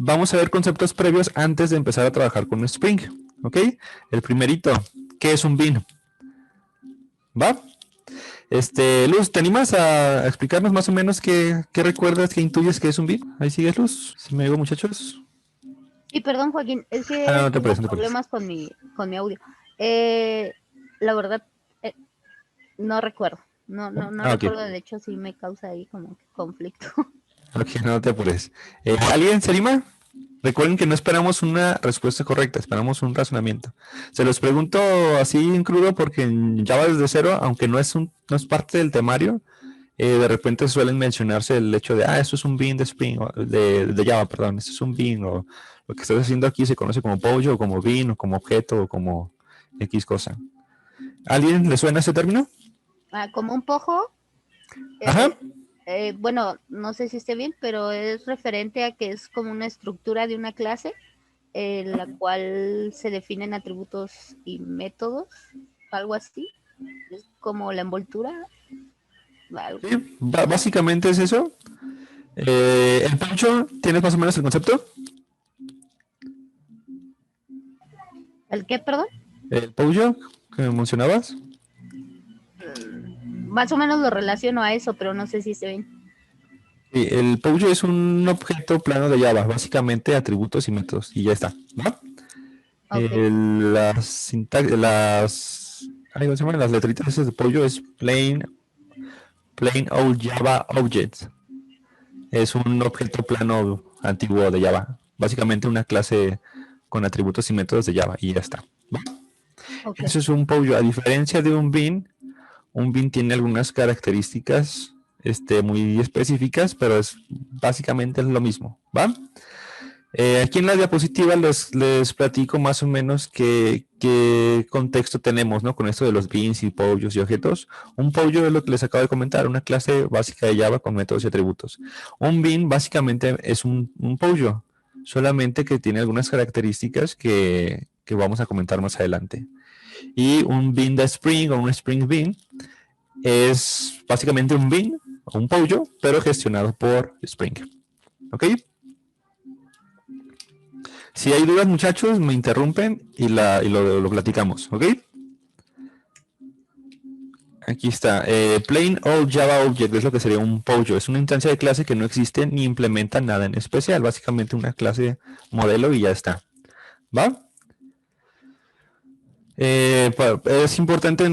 vamos a ver conceptos previos antes de empezar a trabajar con Spring. ¿Ok? El primerito, ¿qué es un bin? ¿Va? Luz, ¿te animas a explicarnos más o menos qué recuerdas, qué intuyes que es un bin? Ahí sigues, Luz. ¿Sí me oigo, muchachos? Sí, perdón, Joaquín, es Ah, no, que no te tengo preocupes, no te preocupes. problemas con mi audio. La verdad, eh, no recuerdo. No Ah, ok. recuerdo, de hecho, sí me causa ahí como que conflicto. Ok, no te apures. ¿Alguien se anima? Recuerden que no esperamos una respuesta correcta, esperamos un razonamiento. Se los pregunto así en crudo porque en Java desde cero, aunque no es parte del temario, de repente suelen mencionarse el hecho de, esto es un bin de Spring, de Java, perdón, esto es un bin, o lo que estás haciendo aquí se conoce como pollo, o como bin, o como objeto, o como X cosa. ¿Alguien le suena ese término? Como un poco, Ajá. bueno, no sé si esté bien, pero es referente a que es como una estructura de una clase en la cual se definen atributos y métodos, algo así. Es como la envoltura, algo. Sí, básicamente es eso. El Pancho, ¿tienes más o menos el concepto? ¿El qué, perdón? El pollo que mencionabas. Más o menos lo relaciono a eso, pero no sé si se ven. Sí, el pollo es un objeto plano de Java, básicamente atributos y métodos, y ya está, ¿no? Ok, ¿cómo se llaman? Las letritas esas de pollo es plain old Java object. Es un objeto plano antiguo de Java, básicamente una clase con atributos y métodos de Java, y ya está, ¿va? ok. Eso es un pollo. A diferencia de un bin tiene algunas características muy específicas, pero básicamente es lo mismo, ¿va? Aquí en la diapositiva les platico más o menos qué contexto tenemos, ¿no? Con esto de los bins y pollos y objetos. Un pollo es lo que les acabo de comentar, una clase básica de Java con métodos y atributos. Un bin básicamente es un pollo, solamente que tiene algunas características que vamos a comentar más adelante. Y un bin de Spring o un Spring Bean es básicamente un bin o un pollo, pero gestionado por Spring. ¿Ok? Si hay dudas, muchachos, me interrumpen y lo platicamos. ¿Ok? Aquí está. Plain Old Java Object es lo que sería un pollo. Es una instancia de clase que no existe ni implementa nada en especial. Básicamente una clase modelo y ya está. ¿Va? Es importante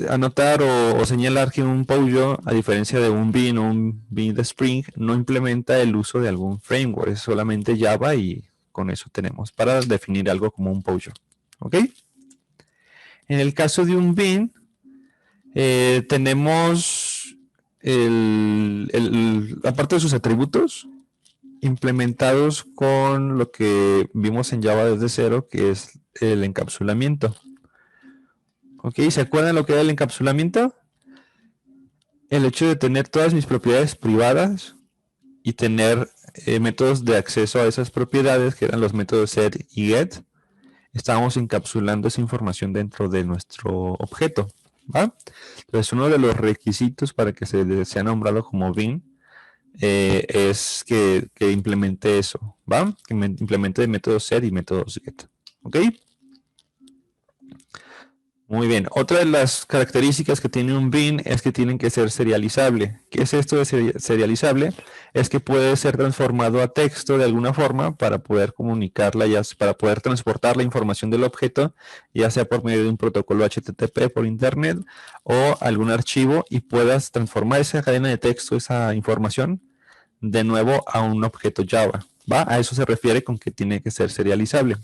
anotar o señalar que un pollo, a diferencia de un bin o un bin de Spring, no implementa el uso de algún framework, es solamente Java y con eso tenemos para definir algo como un pollo. ¿Ok? En el caso de un bin, tenemos aparte de sus atributos, implementados con lo que vimos en Java desde cero, que es el encapsulamiento. ¿Ok? ¿Se acuerdan lo que era el encapsulamiento? El hecho de tener todas mis propiedades privadas y tener métodos de acceso a esas propiedades, que eran los métodos set y get, estábamos encapsulando esa información dentro de nuestro objeto. ¿Va? Entonces, uno de los requisitos para que sea nombrado como bin es que implemente eso, ¿va? Que implemente métodos set y métodos get. ¿Ok? Muy bien. Otra de las características que tiene un bin es que tienen que ser serializable. ¿Qué es esto de serializable? Es que puede ser transformado a texto de alguna forma para poder comunicarla, para poder transportar la información del objeto, ya sea por medio de un protocolo HTTP por internet o algún archivo y puedas transformar esa cadena de texto, esa información, de nuevo a un objeto Java. ¿Va? A eso se refiere con que tiene que ser serializable.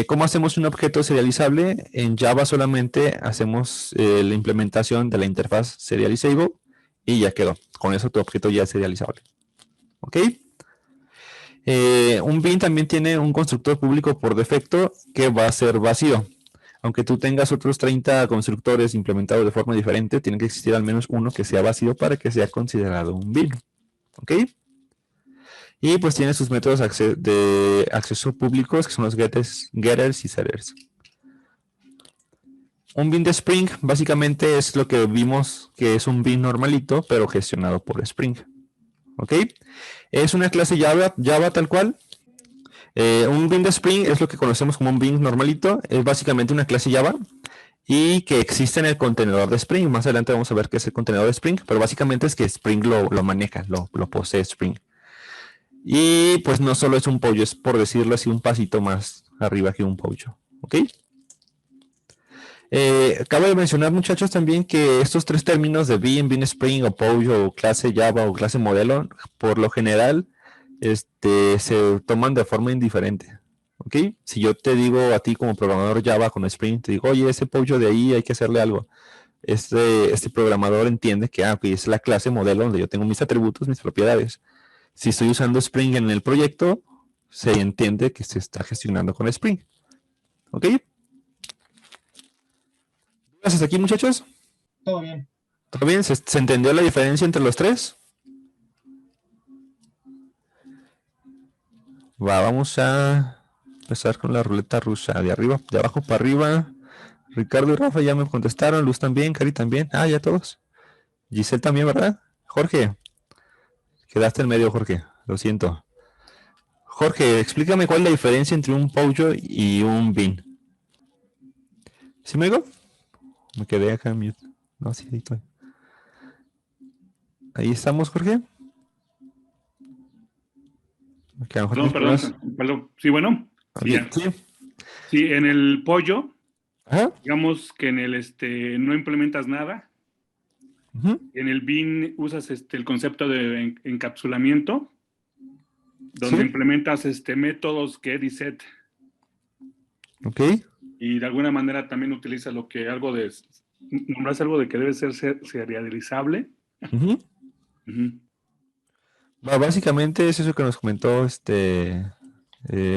¿Cómo hacemos un objeto serializable? En Java solamente hacemos la implementación de la interfaz serializable y ya quedó. Con eso tu objeto ya es serializable. ¿Ok? Un bin también tiene un constructor público por defecto que va a ser vacío. Aunque tú tengas otros 30 constructores implementados de forma diferente, tiene que existir al menos uno que sea vacío para que sea considerado un bin. ¿Ok? Y pues tiene sus métodos de acceso públicos que son los getters y setters. Un bin de Spring básicamente es lo que vimos que es un bin normalito, pero gestionado por Spring. ¿Ok? Es una clase Java tal cual. Un bean de Spring es lo que conocemos como un bean normalito. Es básicamente una clase Java y que existe en el contenedor de Spring. Más adelante vamos a ver qué es el contenedor de Spring, pero básicamente es que Spring lo maneja, lo posee Spring. Y pues no solo es un pollo, es por decirlo así un pasito más arriba que un pollo. ¿Ok? Acabo de mencionar, muchachos, también que estos tres términos de bean Spring o pollo o clase Java o clase modelo, por lo general, se toman de forma indiferente. ¿Ok? Si yo te digo a ti como programador Java con Spring, te digo, oye, ese pollo de ahí hay que hacerle algo. Este programador entiende que okay, es la clase modelo donde yo tengo mis atributos, mis propiedades. Si estoy usando Spring en el proyecto, se entiende que se está gestionando con Spring. ¿Ok? ¿Hasta aquí, muchachos? Todo bien. ¿Todo bien? ¿Se entendió la diferencia entre los tres? Vamos a empezar con la ruleta rusa. De arriba, de abajo para arriba. Ricardo y Rafa ya me contestaron. Luz también, Cari también. Ah, ya todos. Giselle también, ¿verdad? Jorge. Quedaste en medio, Jorge. Lo siento. Jorge, explícame cuál es la diferencia entre un pollo y un bean. ¿Sí me digo? Me quedé acá en mute. No, sí, ahí estoy. Ahí estamos, Jorge. Okay, perdón. Sí, bueno. Okay, sí. Sí, en el pollo, ajá, digamos que en el no implementas nada. En el bean usas el concepto de encapsulamiento, donde implementas métodos get y set. Ok. Y de alguna manera también utilizas nombras algo de que debe ser serializable. Básicamente es eso que nos comentó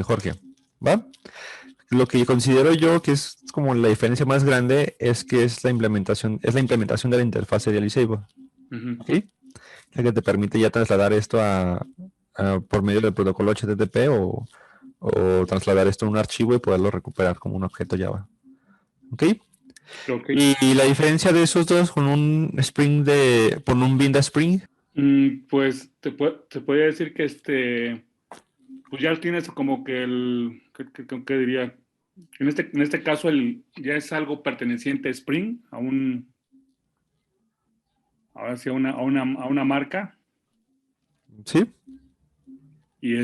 Jorge. ¿Va? Lo que considero yo que es como la diferencia más grande es que es la implementación de la interfaz serializable. ¿Okay? La que te permite ya trasladar esto por medio del protocolo HTTP o trasladar esto a un archivo y poderlo recuperar como un objeto Java. ¿Ok? Y la diferencia de esos dos con un un bean de Spring. Pues te podría decir que pues ya tienes como que ¿qué diría? En este caso ya es algo perteneciente a Spring, ahora sí a una marca. Sí. Y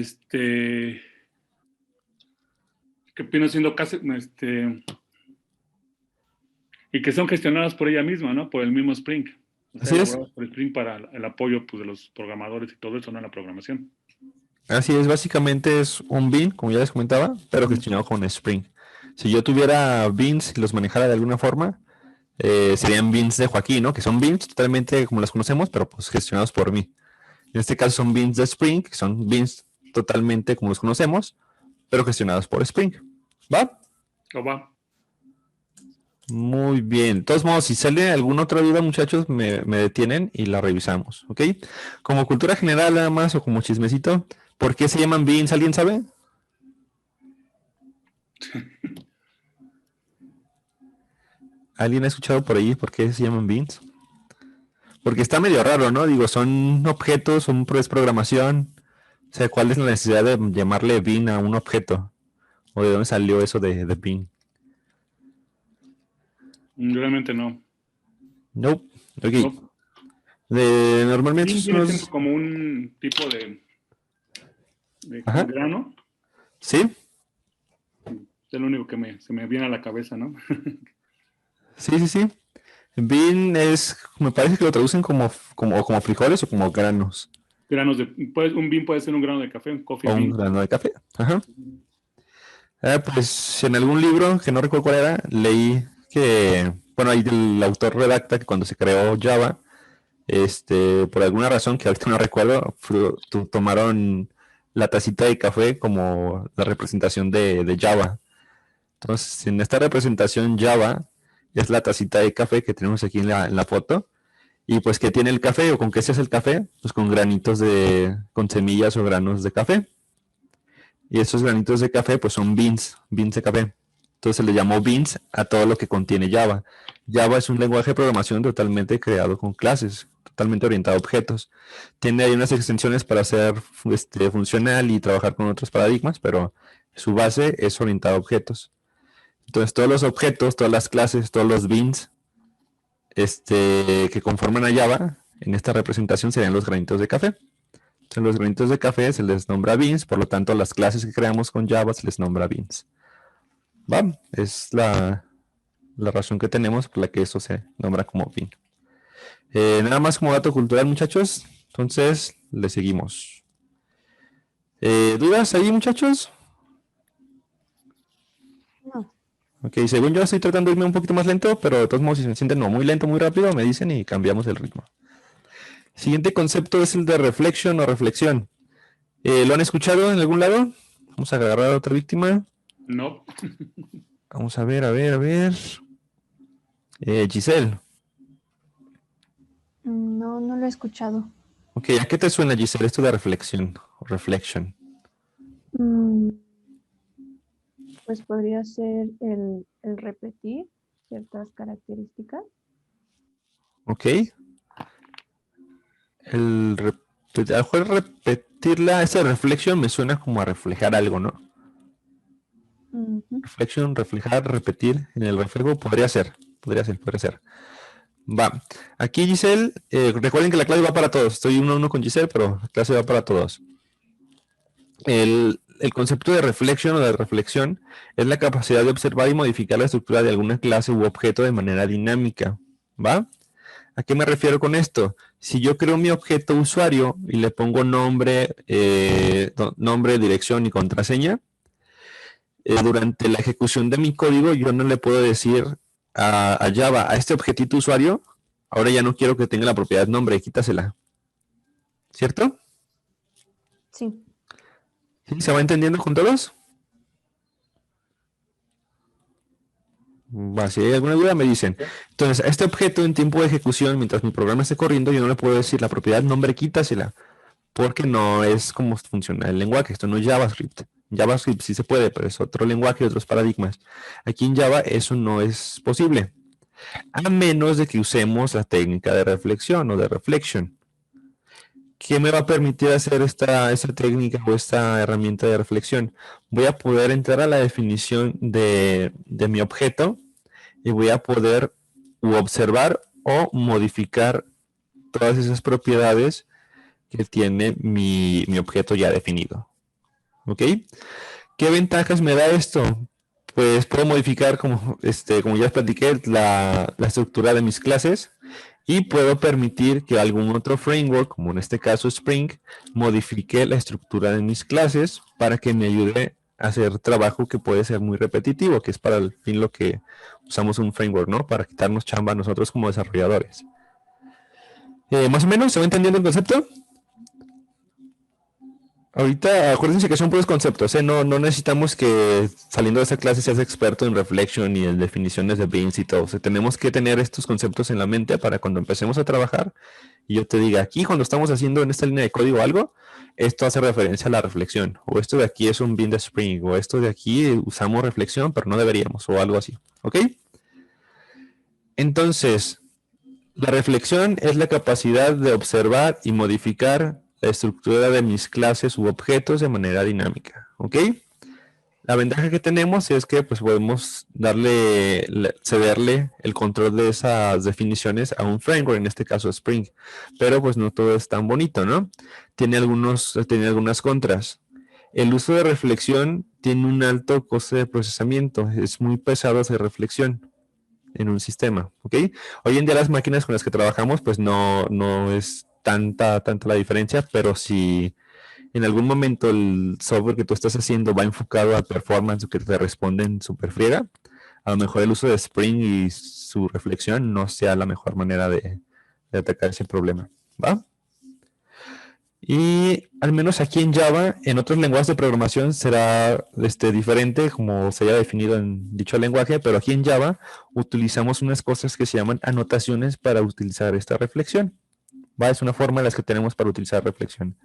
que viene siendo casi y que son gestionadas por ella misma, ¿no? Por el mismo Spring. Así es. Por Spring para el apoyo pues, de los programadores y todo eso, ¿no? En la programación. Así es, básicamente es un bean, como ya les comentaba, pero gestionado con Spring. Si yo tuviera beans y los manejara de alguna forma, serían beans de Joaquín, ¿no? Que son beans totalmente como las conocemos, pero pues gestionados por mí. En este caso son beans de Spring, que son beans totalmente como los conocemos, pero gestionados por Spring. ¿Va? Va. Muy bien. De todos modos, si sale alguna otra duda, muchachos, me detienen y la revisamos, ¿ok? Como cultura general nada más o como chismecito, ¿por qué se llaman beans? ¿Alguien sabe? ¿Alguien ha escuchado por ahí por qué se llaman beans? Porque está medio raro, ¿no? Digo, son objetos, es programación. O sea, ¿cuál es la necesidad de llamarle bean a un objeto? ¿O de dónde salió eso de bean? Realmente no. Nope. Ok. Normalmente es como un tipo de grano. Sí. Es lo único que se me viene a la cabeza, ¿no? Sí. Bean me parece que lo traducen como frijoles o como granos. Granos un bean puede ser un grano de café, un coffee bean. Un grano de café. Ajá. Pues en algún libro, que no recuerdo cuál era, leí que, bueno, ahí el autor redacta que cuando se creó Java, por alguna razón que ahorita no recuerdo, tomaron la tacita de café como la representación de Java. Entonces, en esta representación Java es la tacita de café que tenemos aquí en la foto. Y pues, ¿qué tiene el café o con qué se hace el café? Pues con granitos con semillas o granos de café. Y esos granitos de café pues son beans de café. Entonces se le llamó beans a todo lo que contiene Java. Java es un lenguaje de programación totalmente creado con clases, totalmente orientado a objetos. Tiene ahí unas extensiones para ser funcional y trabajar con otros paradigmas, pero su base es orientada a objetos. Entonces todos los objetos, todas las clases, todos los beans que conforman a Java, en esta representación serían los granitos de café. Entonces los granitos de café se les nombra beans, por lo tanto las clases que creamos con Java se les nombra beans. ¿Va? Es la razón que tenemos por la que eso se nombra como bean. Nada más como dato cultural, muchachos. Entonces, le seguimos. ¿Dudas ahí, muchachos? No. Ok, según yo estoy tratando de irme un poquito más lento, pero de todos modos, si me sienten no muy lento, muy rápido, me dicen y cambiamos el ritmo. Siguiente concepto es el de reflection o reflexión. ¿Lo han escuchado en algún lado? Vamos a agarrar a otra víctima. No. Vamos a ver. Giselle. No, no lo he escuchado. Ok, ¿a qué te suena, Giselle, esto de reflexión o reflection? Pues podría ser el repetir ciertas características. Ok. A lo mejor repetirla, esa reflexión me suena como a reflejar algo, ¿no? Reflexión, reflejar, repetir, en el reflejo podría ser. Va. Aquí Giselle, recuerden que la clase va para todos. Estoy 1 a 1 con Giselle, pero la clase va para todos. El concepto de reflection o de reflexión es la capacidad de observar y modificar la estructura de alguna clase u objeto de manera dinámica. ¿Va? ¿A qué me refiero con esto? Si yo creo mi objeto usuario y le pongo nombre, dirección y contraseña, durante la ejecución de mi código yo no le puedo decir a Java, a este objetito usuario, ahora ya no quiero que tenga la propiedad nombre, quítasela. ¿Cierto? Sí. ¿Sí? ¿Se va entendiendo con todos? Va, si hay alguna duda me dicen. Entonces, a este objeto en tiempo de ejecución, mientras mi programa esté corriendo, yo no le puedo decir la propiedad nombre, quítasela, porque no es como funciona el lenguaje. Esto no es JavaScript. JavaScript sí se puede, pero es otro lenguaje y otros paradigmas. Aquí en Java eso no es posible, a menos de que usemos la técnica de reflexión o de reflection. ¿Qué me va a permitir hacer esta técnica o esta herramienta de reflexión? Voy a poder entrar a la definición de mi objeto y voy a poder observar o modificar todas esas propiedades que tiene mi objeto ya definido. ¿Ok? ¿Qué ventajas me da esto? Pues puedo modificar, como ya les platiqué, la estructura de mis clases y puedo permitir que algún otro framework, como en este caso Spring, modifique la estructura de mis clases para que me ayude a hacer trabajo que puede ser muy repetitivo, que es para el fin lo que usamos un framework, ¿no? Para quitarnos chamba a nosotros como desarrolladores. ¿Más o menos se va entendiendo el concepto? Ahorita, acuérdense que son puros conceptos, ¿eh? No necesitamos que saliendo de esta clase seas experto en reflection y en definiciones de beans y todo. O sea, tenemos que tener estos conceptos en la mente para cuando empecemos a trabajar y yo te diga, aquí cuando estamos haciendo en esta línea de código algo, esto hace referencia a la reflexión, o esto de aquí es un bean de Spring, o esto de aquí usamos reflexión, pero no deberíamos, o algo así, ¿ok? Entonces, la reflexión es la capacidad de observar y modificar la estructura de mis clases u objetos de manera dinámica, ¿ok? La ventaja que tenemos es que pues podemos cederle el control de esas definiciones a un framework, en este caso Spring, pero pues no todo es tan bonito, ¿no? Tiene algunas contras. El uso de reflexión tiene un alto coste de procesamiento, es muy pesado hacer reflexión en un sistema, ¿ok? Hoy en día las máquinas con las que trabajamos pues no es tanta la diferencia, pero si en algún momento el software que tú estás haciendo va enfocado a performance o que te responden súper friega, a lo mejor el uso de Spring y su reflexión no sea la mejor manera de atacar ese problema, ¿va? Y al menos aquí en Java, en otros lenguajes de programación será diferente, como se haya definido en dicho lenguaje, pero aquí en Java utilizamos unas cosas que se llaman anotaciones para utilizar esta reflexión. ¿Va? Es una forma en la que tenemos para utilizar reflexión.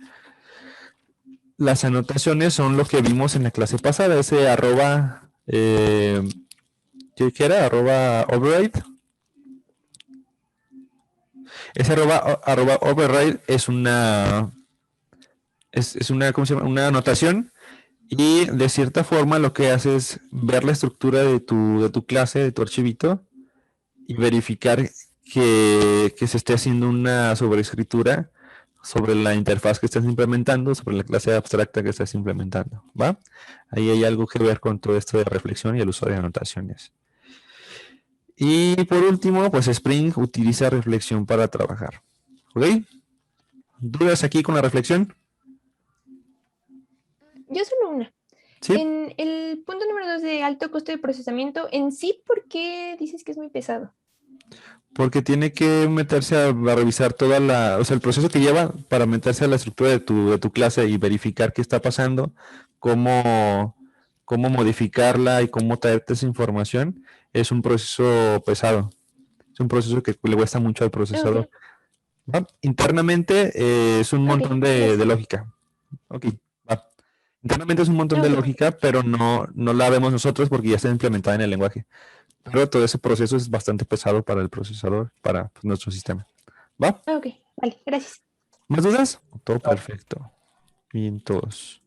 Las anotaciones son lo que vimos en la clase pasada, ese arroba ¿Qué era? @override. Ese arroba override es una ¿cómo se llama? Una anotación, y de cierta forma lo que hace es ver la estructura de tu clase, de tu archivito, y verificar que se esté haciendo una sobreescritura sobre la interfaz que estás implementando, sobre la clase abstracta que estás implementando, ¿va? Ahí hay algo que ver con todo esto de reflexión y el uso de anotaciones. Y por último, pues Spring utiliza reflexión para trabajar. ¿Ok? ¿Dudas aquí con la reflexión? Yo solo una. ¿Sí? En el punto número 2 de alto costo de procesamiento, en sí, ¿por qué dices que es muy pesado? Porque tiene que meterse a revisar o sea, el proceso que lleva para meterse a la estructura de tu clase y verificar qué está pasando, cómo modificarla y cómo traerte esa información, es un proceso pesado. Es un proceso que le cuesta mucho al procesador. Ok. ¿Va? Internamente es un montón de gracias. lógica. Ok, va. Internamente es un montón de Ok. lógica, pero no la vemos nosotros porque ya está implementada en el lenguaje. Pero todo ese proceso es bastante pesado para el procesador, para pues, nuestro sistema. ¿Va? Ok, vale, gracias. ¿Más dudas? Todo perfecto. Bien, todos.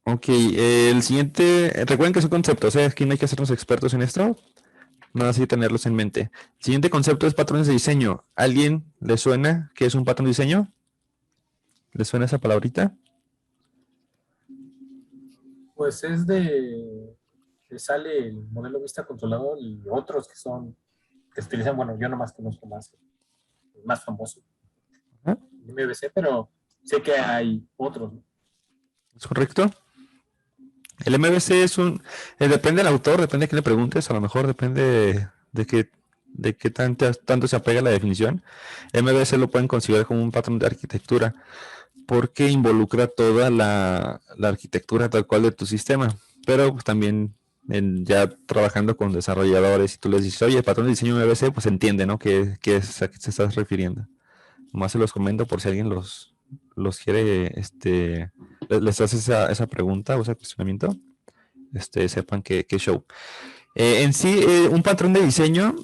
Ok, el siguiente, recuerden que son conceptos, aquí no hay que hacernos expertos en esto, nada así tenerlos en mente. El siguiente concepto es patrones de diseño. ¿Alguien le suena qué es un patrón de diseño? ¿Le suena esa palabrita? Pues es de que sale el modelo vista controlador y otros que se utilizan, bueno, yo nomás conozco más famoso, Ajá. MVC, pero sé que hay otros, ¿no? ¿Es correcto? El MVC depende del autor, depende de quién le preguntes, a lo mejor depende de qué tanto se apega a la definición. MVC lo pueden considerar como un patrón de arquitectura, porque involucra toda la arquitectura tal cual de tu sistema, pero pues, también ya trabajando con desarrolladores, y tú les dices, oye, el patrón de diseño MVC, pues entiende, ¿no? ¿Qué es a qué te estás refiriendo? Nomás se los comento por si alguien los quiere, les hace esa pregunta o ese cuestionamiento, sepan qué show. En sí, un patrón de diseño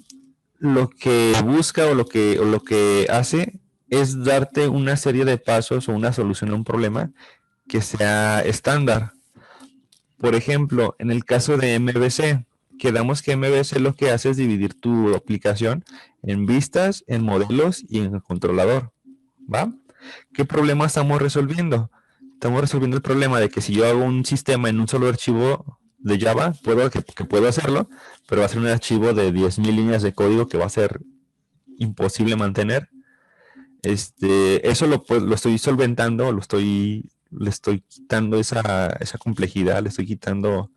lo que busca o lo que hace es darte una serie de pasos o una solución a un problema que sea estándar. Por ejemplo, en el caso de MVC, quedamos que MVC lo que hace es dividir tu aplicación en vistas, en modelos y en el controlador. ¿Va? ¿Qué problema estamos resolviendo? Estamos resolviendo el problema de que si yo hago un sistema en un solo archivo de Java, puedo hacerlo, pero va a ser un archivo de 10,000 líneas de código que va a ser imposible mantener. Eso lo estoy solventando, le estoy quitando esa complejidad, le estoy quitando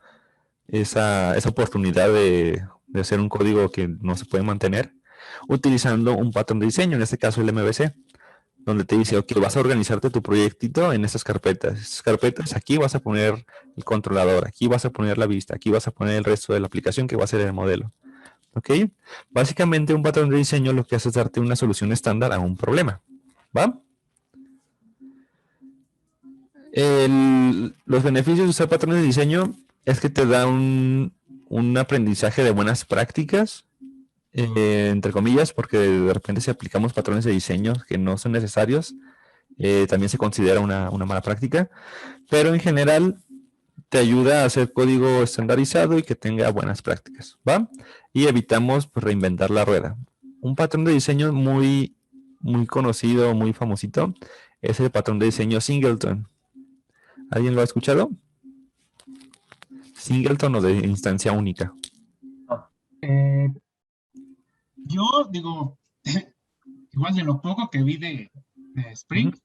esa oportunidad de hacer un código que no se puede mantener, utilizando un patrón de diseño, en este caso el MVC, donde te dice, ok, vas a organizarte tu proyectito en estas carpetas. Estas carpetas, aquí vas a poner el controlador, aquí vas a poner la vista, aquí vas a poner el resto de la aplicación que va a ser el modelo. ¿Ok? Básicamente un patrón de diseño lo que hace es darte una solución estándar a un problema. ¿Va? Los beneficios de usar patrones de diseño es que te da un aprendizaje de buenas prácticas, entre comillas, porque de repente si aplicamos patrones de diseño que no son necesarios, también se considera una mala práctica, pero en general te ayuda a hacer código estandarizado y que tenga buenas prácticas, ¿va? Y evitamos pues, reinventar la rueda. Un patrón de diseño muy, muy conocido, muy famosito, es el patrón de diseño Singleton. ¿Alguien lo ha escuchado? Singleton o de instancia única. Yo digo, igual de lo poco que vi de Spring,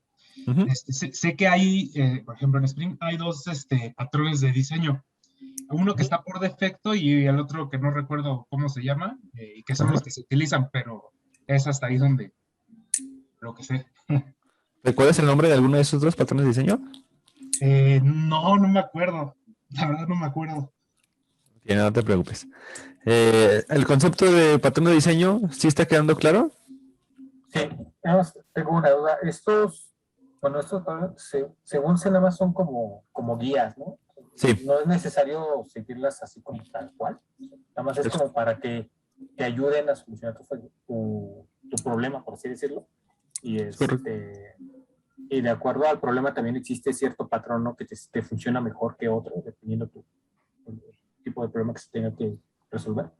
sé que hay, por ejemplo, en Spring hay dos patrones de diseño. Uno que está por defecto y el otro que no recuerdo cómo se llama, y que son los que se utilizan, pero es hasta ahí donde lo que sé. ¿Recuerdas el nombre de alguno de esos dos patrones de diseño? No me acuerdo. La verdad no me acuerdo. Bien, no te preocupes. ¿El concepto de patrón de diseño sí está quedando claro? Sí, nada más tengo una duda. Estos, según sé, nada más son como guías, ¿no? Sí. No es necesario seguirlas así como tal cual. Nada más es como para que te ayuden a solucionar tu problema, por así decirlo. Y, y de acuerdo al problema también existe cierto patrón, ¿no? Que te funciona mejor que otro, dependiendo el tipo de problema que se tenga que resolver.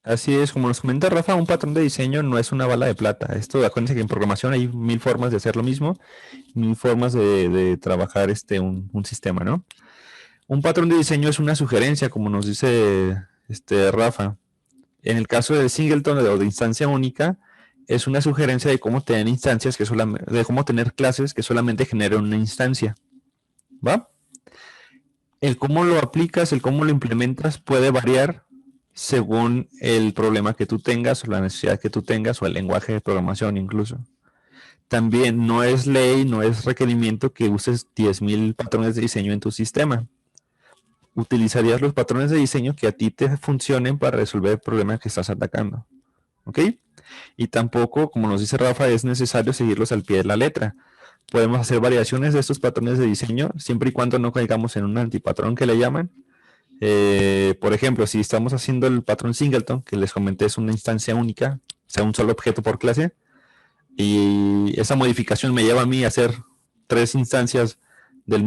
Así es, como nos comenta Rafa, un patrón de diseño no es una bala de plata. Esto, acuérdense que en programación hay 1000 formas de hacer lo mismo, 1000 formas de trabajar un sistema, ¿no? Un patrón de diseño es una sugerencia, como nos dice Rafa. En el caso de singleton o de instancia única, es una sugerencia de cómo tener instancias de cómo tener clases que solamente generen una instancia. ¿Va? El cómo lo aplicas, el cómo lo implementas puede variar según el problema que tú tengas o la necesidad que tú tengas o el lenguaje de programación incluso. También no es ley, no es requerimiento que uses 10,000 patrones de diseño en tu sistema. Utilizarías los patrones de diseño que a ti te funcionen para resolver el problema que estás atacando. ¿Ok? Y tampoco, como nos dice Rafa, es necesario seguirlos al pie de la letra. Podemos hacer variaciones de estos patrones de diseño siempre y cuando no caigamos en un antipatrón que le llaman. Por ejemplo, si estamos haciendo el patrón singleton, que les comenté es una instancia única, o sea, un solo objeto por clase, y esa modificación me lleva a mí a hacer 3 instancias de la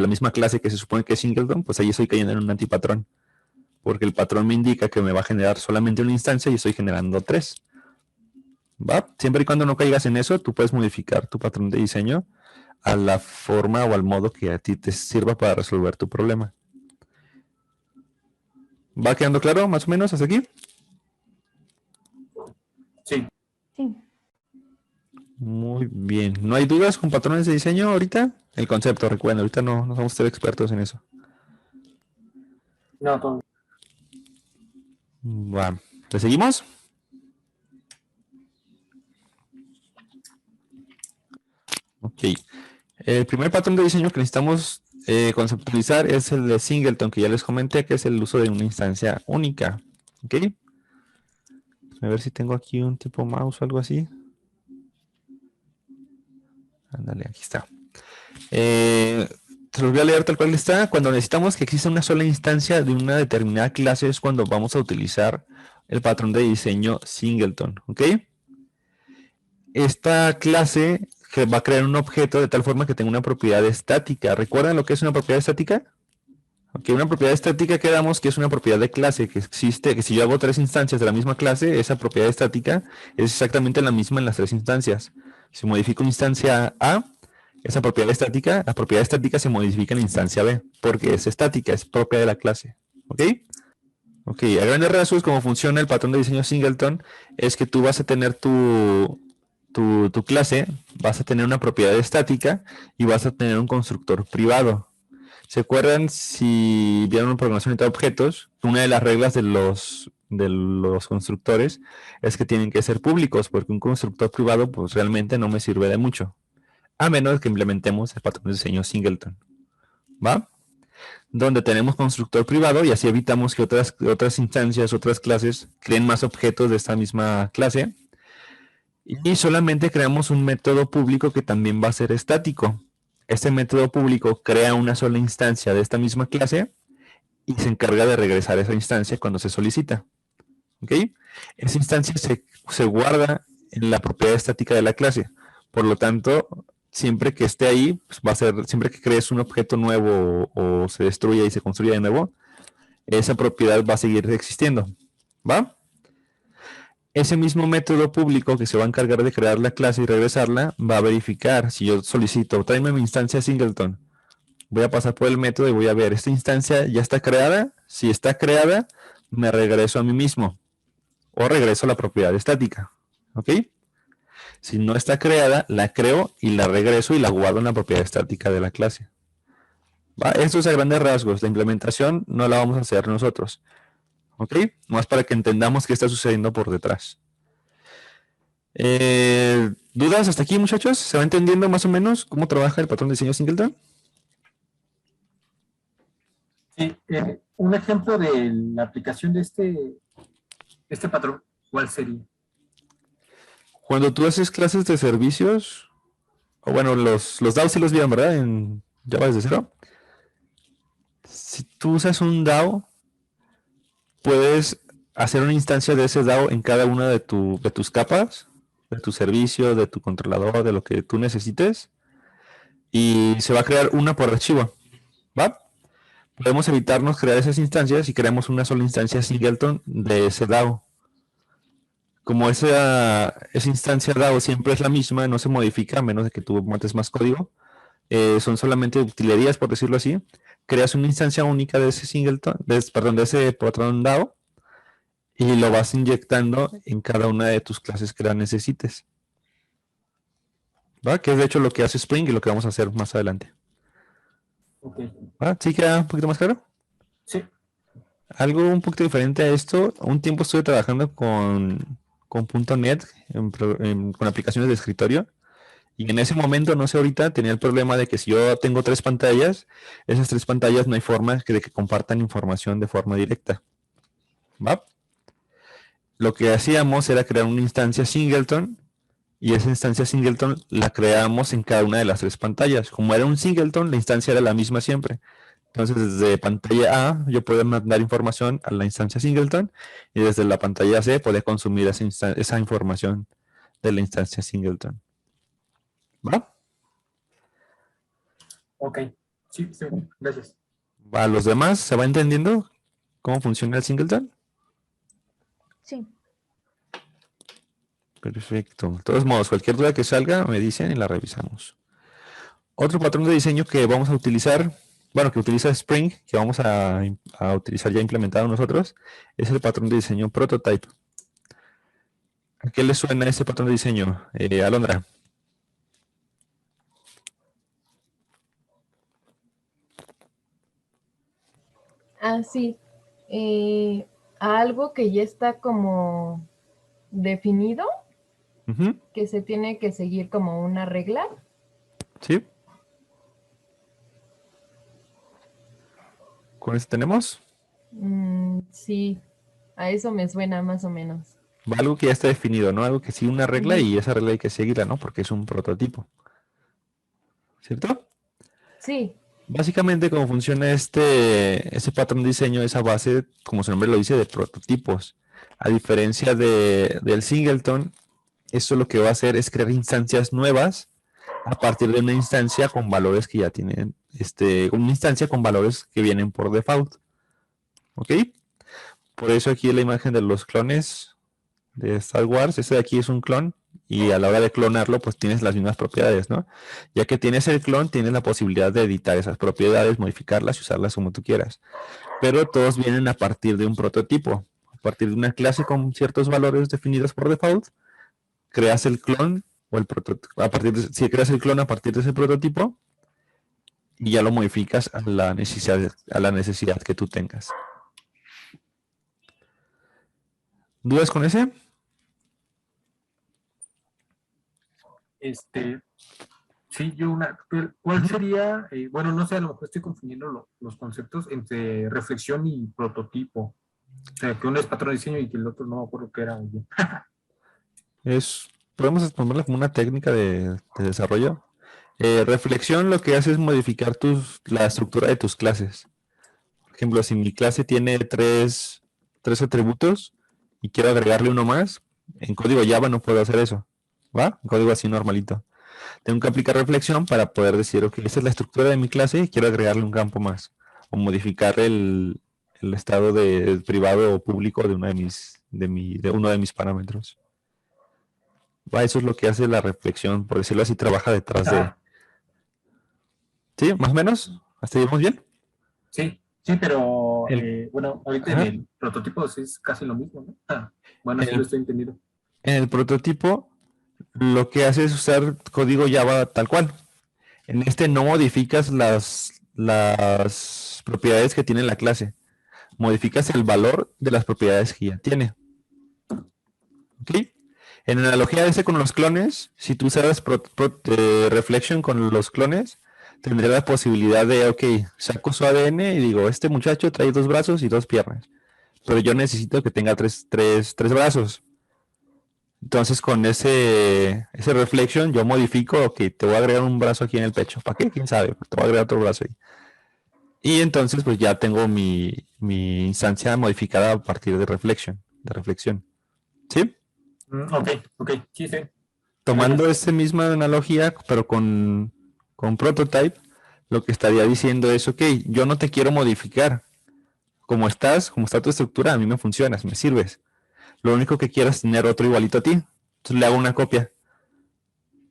misma clase que se supone que es singleton, pues ahí estoy cayendo en un antipatrón, porque el patrón me indica que me va a generar solamente una instancia y estoy generando 3. ¿Va? Siempre y cuando no caigas en eso, tú puedes modificar tu patrón de diseño a la forma o al modo que a ti te sirva para resolver tu problema. ¿Va quedando claro más o menos hasta aquí? Sí. Sí. Muy bien. ¿No hay dudas con patrones de diseño ahorita? El concepto, recuerden, ahorita no vamos a ser expertos en eso. No, todo. Va. ¿Le seguimos? Ok. El primer patrón de diseño que necesitamos conceptualizar es el de singleton, que ya les comenté que es el uso de una instancia única. Ok. A ver si tengo aquí un tipo mouse o algo así. Ándale, aquí está. Se los voy a leer tal cual está. Cuando necesitamos que exista una sola instancia de una determinada clase es cuando vamos a utilizar el patrón de diseño singleton. ¿Ok? Esta clase que va a crear un objeto de tal forma que tenga una propiedad estática. ¿Recuerdan lo que es una propiedad estática? Ok, una propiedad estática quedamos que es una propiedad de clase que existe, que si yo hago 3 instancias de la misma clase, esa propiedad estática es exactamente la misma en las 3 instancias. Si modifico una instancia A, esa propiedad estática, la propiedad estática se modifica en la instancia B, porque es estática, es propia de la clase. ¿Ok? Ok, a grandes rasgos, cómo funciona el patrón de diseño singleton, es que tú vas a tener tu clase, vas a tener una propiedad estática y vas a tener un constructor privado. ¿Se acuerdan si vieron una programación de objetos? Una de las reglas de los constructores es que tienen que ser públicos, porque un constructor privado pues realmente no me sirve de mucho, a menos que implementemos el patrón de diseño singleton. ¿Va? Donde tenemos constructor privado y así evitamos que otras instancias, otras clases creen más objetos de esta misma clase. Y solamente creamos un método público que también va a ser estático. Este método público crea una sola instancia de esta misma clase y se encarga de regresar esa instancia cuando se solicita. ¿Ok? Esa instancia se guarda en la propiedad estática de la clase. Por lo tanto, siempre que esté ahí, pues va a ser, siempre que crees un objeto nuevo o se destruya y se construya de nuevo, esa propiedad va a seguir existiendo. ¿Va? Ese mismo método público que se va a encargar de crear la clase y regresarla, va a verificar si yo solicito, tráeme mi instancia singleton. Voy a pasar por el método y voy a ver, ¿esta instancia ya está creada? Si está creada, me regreso a mí mismo. O regreso a la propiedad estática. ¿Ok? Si no está creada, la creo y la regreso y la guardo en la propiedad estática de la clase. ¿Va? Esto es a grandes rasgos. La implementación no la vamos a hacer nosotros. ¿Ok? Más para que entendamos qué está sucediendo por detrás. ¿Dudas hasta aquí, muchachos? ¿Se va entendiendo más o menos cómo trabaja el patrón de diseño singleton? Sí, un ejemplo de la aplicación de este patrón, ¿cuál sería? Cuando tú haces clases de servicios, o bueno, los DAOs sí los vieron, ¿verdad? En Java desde cero. Si tú usas un DAO, puedes hacer una instancia de ese DAO en cada una de tus capas, de tu servicio, de tu controlador, de lo que tú necesites, y se va a crear una por archivo, ¿va? Podemos evitarnos crear esas instancias y creamos una sola instancia singleton de ese DAO. Como esa instancia DAO siempre es la misma, no se modifica a menos de que tú montes más código, son solamente utilerías, por decirlo así, creas una instancia única de ese singleton, de ese patrón DAO, y lo vas inyectando en cada una de tus clases que la necesites. ¿Va? Que es de hecho lo que hace Spring y lo que vamos a hacer más adelante. Ok. ¿Va? ¿Sí queda un poquito más claro? Sí. Algo un poquito diferente a esto, un tiempo estuve trabajando con .NET, con aplicaciones de escritorio, y en ese momento, no sé ahorita, tenía el problema de que si yo tengo 3 pantallas, esas 3 pantallas no hay forma de que compartan información de forma directa. ¿Va? Lo que hacíamos era crear una instancia singleton, y esa instancia singleton la creamos en cada una de las 3 pantallas. Como era un singleton, la instancia era la misma siempre. Entonces, desde pantalla A, yo podía mandar información a la instancia singleton, y desde la pantalla C podía consumir esa información de la instancia singleton. ¿Va? Ok. Sí, gracias. ¿A los demás se va entendiendo cómo funciona el singleton? Sí. Perfecto. De todos modos, cualquier duda que salga, me dicen y la revisamos. Otro patrón de diseño que vamos a utilizar, bueno, que utiliza Spring, que vamos a utilizar ya implementado nosotros, es el patrón de diseño Prototype. ¿A qué le suena ese patrón de diseño, Alondra? Ah, sí. A algo que ya está como definido, que se tiene que seguir como una regla. Sí. ¿Con eso tenemos? Sí, a eso me suena más o menos. Algo que ya está definido, ¿no? Algo que sigue una regla y esa regla hay que seguirla, ¿no? Porque es un prototipo. ¿Cierto? Sí. Básicamente, cómo funciona ese patrón de diseño, esa base, como su nombre lo dice, de prototipos. A diferencia del singleton, esto lo que va a hacer es crear instancias nuevas a partir de una instancia con valores que ya tienen, una instancia con valores que vienen por default. ¿Ok? Por eso aquí la imagen de los clones de Star Wars, este de aquí es un clon, y a la hora de clonarlo, pues tienes las mismas propiedades, ¿no? Ya que tienes el clon, tienes la posibilidad de editar esas propiedades, modificarlas y usarlas como tú quieras. Pero todos vienen a partir de un prototipo, a partir de una clase con ciertos valores definidos por default, creas el clon, o el prototipo, si creas el clon a partir de ese prototipo, y ya lo modificas a la necesidad que tú tengas. ¿Dudas con ese? Sí, ¿cuál sería? Bueno, no sé, a lo mejor estoy confundiendo los conceptos entre reflexión y prototipo. O sea, que uno es patrón de diseño y que el otro no me acuerdo qué era. Podemos ponerlo como una técnica de desarrollo. Reflexión lo que hace es modificar la estructura de tus clases. Por ejemplo, si mi clase tiene tres atributos y quiero agregarle uno más, en código Java no puedo hacer eso. ¿Va? En código así normalito. Tengo que aplicar reflexión para poder decir, ok, esta es la estructura de mi clase y quiero agregarle un campo más. O modificar el estado de privado o público de uno de mis parámetros. ¿Va? Eso es lo que hace la reflexión, por decirlo así, trabaja detrás de... ¿Sí? ¿Más o menos? ¿Hasta ahí vamos bien? Sí, pero bueno, ahorita en el prototipo es casi lo mismo, ¿no? Bueno, sí lo estoy entendiendo. En el prototipo lo que hace es usar código Java tal cual. En este no modificas las propiedades que tiene la clase. Modificas el valor de las propiedades que ya tiene. ¿Ok? En analogía de ese con los clones, si tú usas reflection con los clones, tendría la posibilidad de, ok, saco su ADN y digo, este muchacho trae 2 brazos y 2 piernas, pero yo necesito que tenga tres brazos. Entonces con ese reflection yo modifico, ok, te voy a agregar un brazo aquí en el pecho. ¿Para qué? ¿Quién sabe? Te voy a agregar otro brazo ahí. Y entonces pues ya tengo mi instancia modificada a partir de reflexión. ¿Sí? Ok, sí. Tomando esta misma analogía, pero con prototype, lo que estaría diciendo es, ok, yo no te quiero modificar. Como está tu estructura, a mí me funcionas, me sirves. Lo único que quiero es tener otro igualito a ti. Entonces le hago una copia.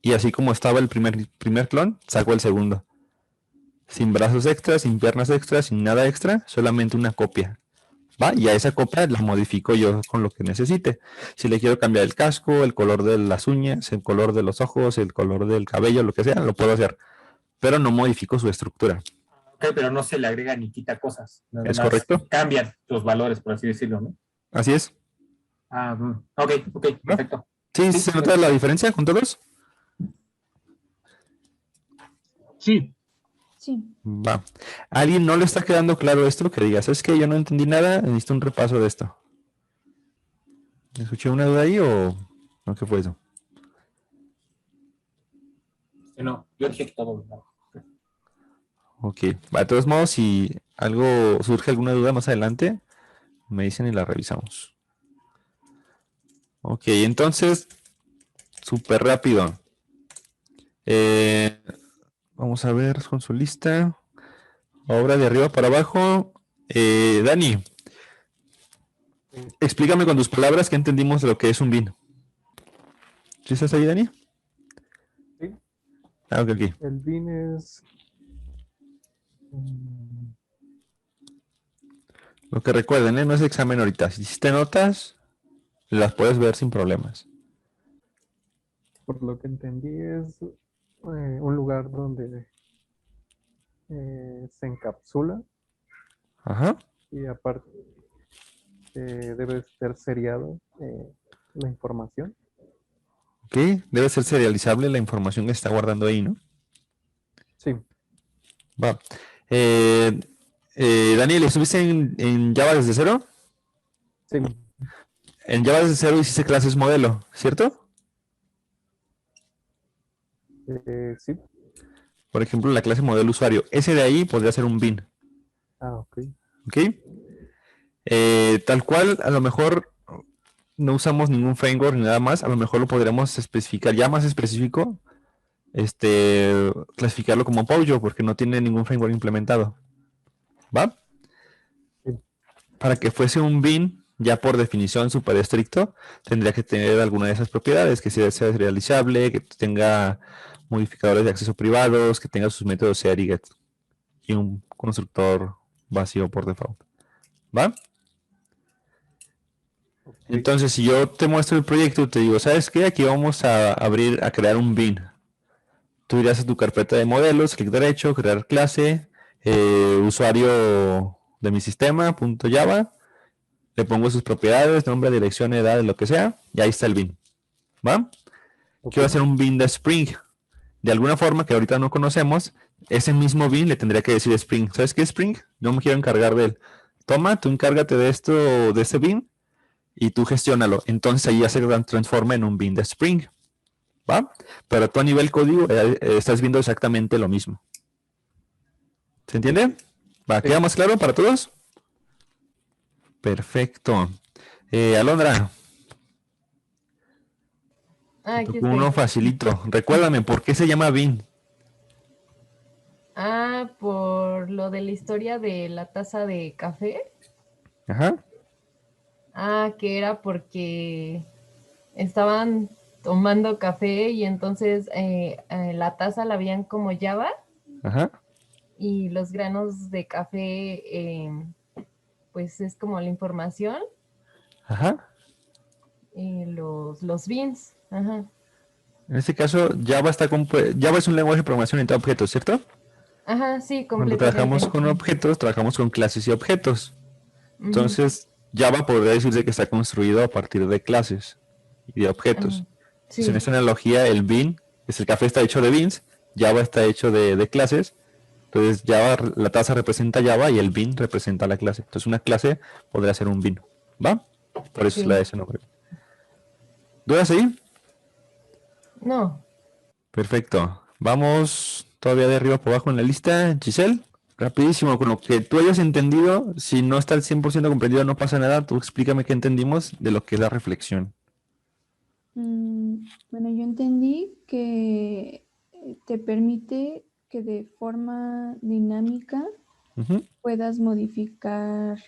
Y así como estaba el primer clon, saco el segundo. Sin brazos extras, sin piernas extras, sin nada extra, solamente una copia. ¿Va? Y a esa copia la modifico yo con lo que necesite. Si le quiero cambiar el casco, el color de las uñas, el color de los ojos, el color del cabello, lo que sea, lo puedo hacer. Pero no modifico su estructura. Ok, pero no se le agrega ni quita cosas. Nada ¿Es más correcto? cambian los valores, por así decirlo, ¿no? Así es. Ok, perfecto. ¿Sí se nota la diferencia con todos? Sí. Sí. Va. ¿A alguien no le está quedando claro esto? Que digas, es que yo no entendí nada, necesito un repaso de esto. ¿Escuché una duda ahí o no? ¿Qué fue eso? No, yo dije que todo. ¿No? Ok. Va, de todos modos, si algo surge alguna duda más adelante, me dicen y la revisamos. Ok, entonces, súper rápido. Vamos a ver con su lista. Obra de arriba para abajo. Dani, explícame con tus palabras que entendimos de lo que es un bin. ¿Sí estás ahí, Dani? Sí. Ok. El bin es... Lo que recuerden, no es examen ahorita. Si hiciste notas, las puedes ver sin problemas. Por lo que entendí es un lugar donde se encapsula. Ajá. Y aparte debe ser seriado la información. Ok, debe ser serializable la información que está guardando ahí, ¿no? Sí. Va. Daniel, ¿estuviste en Java desde cero? Sí. En Java desde cero hiciste clases modelo, ¿cierto? Sí. Por ejemplo, la clase modelo usuario. Ese de ahí podría ser un bin. Ok. ¿Ok? Tal cual, a lo mejor no usamos ningún framework ni nada más. A lo mejor lo podríamos especificar ya más específico. Clasificarlo como Pojo porque no tiene ningún framework implementado. ¿Va? Sí. Para que fuese un bin, ya por definición súper estricto, tendría que tener alguna de esas propiedades, que sea serializable, que tenga modificadores de acceso privados, que tenga sus métodos ser y get, y un constructor vacío por default. ¿Va? Okay. Entonces, si yo te muestro el proyecto y te digo, ¿sabes qué? Aquí vamos a crear un bin. Tú irías a tu carpeta de modelos, clic derecho, crear clase, usuario de mi sistema, .java, le pongo sus propiedades, nombre, dirección, edad, lo que sea, y ahí está el bin. ¿Va? Okay. Quiero hacer un bin de Spring. De alguna forma que ahorita no conocemos, ese mismo bin le tendría que decir Spring. ¿Sabes qué es Spring? No me quiero encargar de él. Toma, tú encárgate de esto, de ese bin, y tú gestiónalo. Entonces ahí ya se transforma en un bin de Spring. ¿Va? Pero tú a nivel código estás viendo exactamente lo mismo. ¿Se entiende? ¿Va? ¿Queda más claro para todos? Perfecto. Alondra. Aquí estoy. Uno facilito. Recuérdame, ¿por qué se llama bin? Por lo de la historia de la taza de café. Ajá. Que era porque estaban tomando café y entonces la taza la veían como Java. Ajá. Y los granos de café, pues es como la información. Ajá. Y los beans. Ajá. En este caso, Java es un lenguaje de programación orientado a objetos, ¿cierto? Ajá, sí, completamente. Cuando trabajamos con objetos, trabajamos con clases y objetos. Entonces, Java podría decirse que está construido a partir de clases y de objetos. Sí. Entonces, en esta analogía, el bin, el café está hecho de beans, Java está hecho de clases. Entonces, Java, la taza representa Java y el bin representa la clase. Entonces, una clase podría ser un bin. ¿Va? Por eso es la de ese nombre. ¿Dudas ahí? No. Perfecto. Vamos todavía de arriba por abajo en la lista. Giselle. Rapidísimo, con lo que tú hayas entendido, si no está al 100% comprendido, no pasa nada. Tú explícame qué entendimos de lo que es la reflexión. Bueno, yo entendí que te permite que de forma dinámica puedas modificar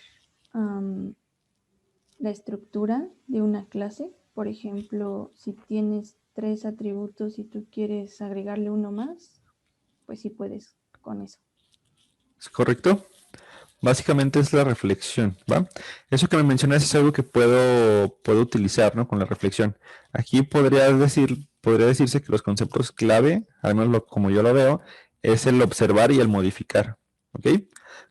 la estructura de una clase. Por ejemplo, si tienes 3 atributos y tú quieres agregarle uno más, pues sí puedes con eso. ¿Es correcto? Básicamente es la reflexión, ¿va? Eso que me mencionas es algo que puedo utilizar, ¿no? Con la reflexión. Aquí podría decirse que los conceptos clave, al menos como yo lo veo, es el observar y el modificar, ¿ok?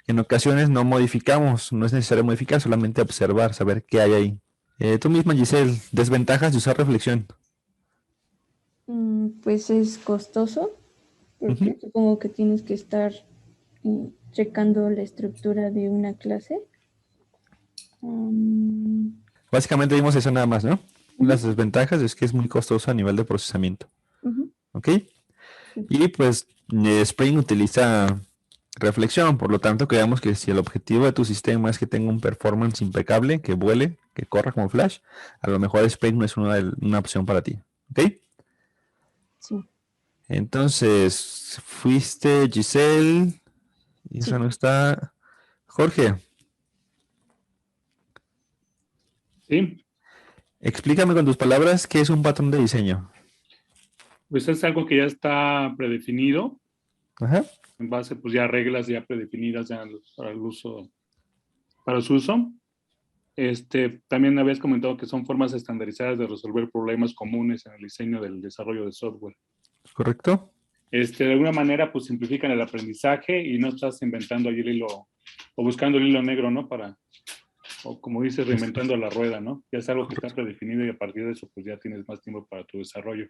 En ocasiones no modificamos, no es necesario modificar, solamente observar, saber qué hay ahí. Tú misma, Giselle, desventajas de usar reflexión. Pues es costoso, porque supongo que tienes que estar checando la estructura de una clase. Básicamente vimos eso nada más, ¿no? Las desventajas es que es muy costoso a nivel de procesamiento. ¿Ok? Y pues Spring utiliza reflexión, por lo tanto creemos que si el objetivo de tu sistema es que tenga un performance impecable, que vuele, que corra como Flash, a lo mejor Spring no es una opción para ti. ¿Ok? Sí. Entonces, fuiste Giselle, y eso no está. Jorge. Sí. Explícame con tus palabras qué es un patrón de diseño. Pues es algo que ya está predefinido. Ajá. En base, pues ya reglas ya predefinidas ya para el uso, para su uso. También habías comentado que son formas estandarizadas de resolver problemas comunes en el diseño del desarrollo de software. ¿Correcto? De alguna manera, pues simplifican el aprendizaje y no estás inventando ahí el hilo o buscando el hilo negro, ¿no? O como dices, reinventando la rueda, ¿no? Ya es algo que está predefinido y a partir de eso, pues ya tienes más tiempo para tu desarrollo.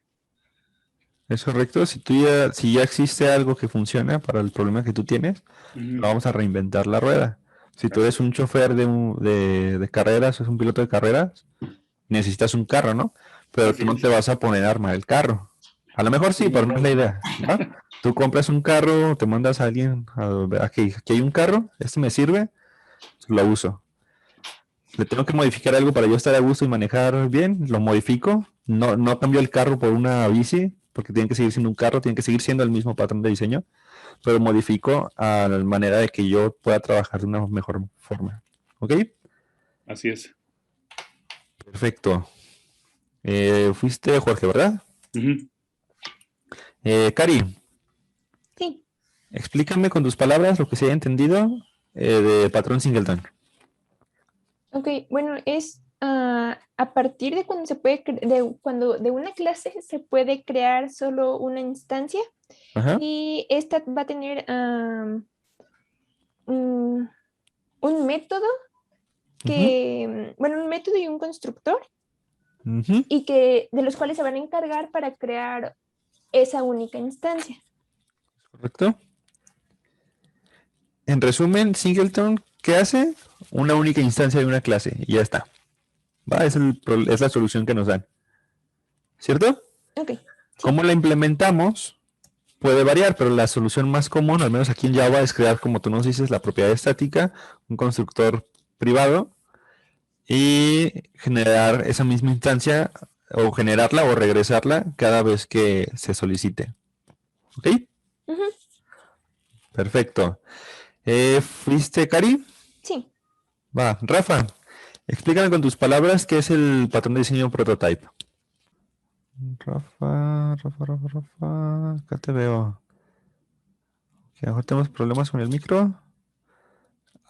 Es correcto. Si ya existe algo que funciona para el problema que tú tienes, no vamos a reinventar la rueda. Si tú eres un chofer de carreras, es un piloto de carreras, necesitas un carro, ¿no? Pero tú no te vas a poner a armar el carro. A lo mejor sí, pero no es la idea, ¿no? Tú compras un carro, te mandas a alguien, aquí hay un carro, este me sirve, lo uso. Le tengo que modificar algo para yo estar a gusto y manejar bien, lo modifico. No cambio el carro por una bici, porque tiene que seguir siendo un carro, tiene que seguir siendo el mismo patrón de diseño, pero modifico a la manera de que yo pueda trabajar de una mejor forma. ¿Ok? Así es. Perfecto. Fuiste Jorge, ¿verdad? Cari. Sí. Explícame con tus palabras lo que se haya entendido de patrón singleton. Ok, bueno, es a partir de cuando cuando de una clase se puede crear solo una instancia. Ajá. Y esta va a tener un método un método y un constructor y de los cuales se van a encargar para crear esa única instancia. Correcto. En resumen, singleton, ¿qué hace? Una única instancia de una clase y ya está. ¿Va? Es la solución que nos dan. ¿Cierto? Ok. Sí. ¿Cómo la implementamos? Puede variar, pero la solución más común, al menos aquí en Java, es crear, como tú nos dices, la propiedad estática, un constructor privado y generar esa misma instancia o generarla o regresarla cada vez que se solicite. ¿Ok? Perfecto. ¿Fuiste, Cari? Sí. Va, Rafa, explícame con tus palabras qué es el patrón de diseño prototype. Rafa, acá te veo. Que a lo mejor tenemos problemas con el micro.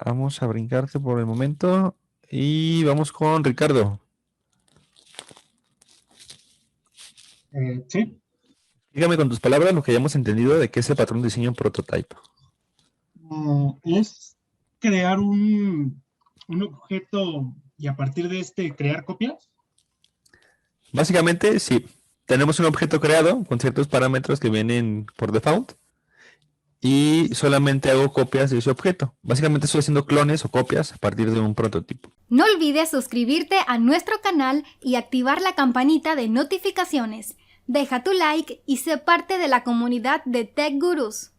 Vamos a brincarte por el momento y vamos con Ricardo. Sí. Dígame con tus palabras lo que hayamos entendido de qué es el patrón de diseño prototype. Es crear un objeto y a partir de crear copias. Básicamente, sí. Tenemos un objeto creado con ciertos parámetros que vienen por default y solamente hago copias de ese objeto. Básicamente estoy haciendo clones o copias a partir de un prototipo. No olvides suscribirte a nuestro canal y activar la campanita de notificaciones. Deja tu like y sé parte de la comunidad de Tech Gurus.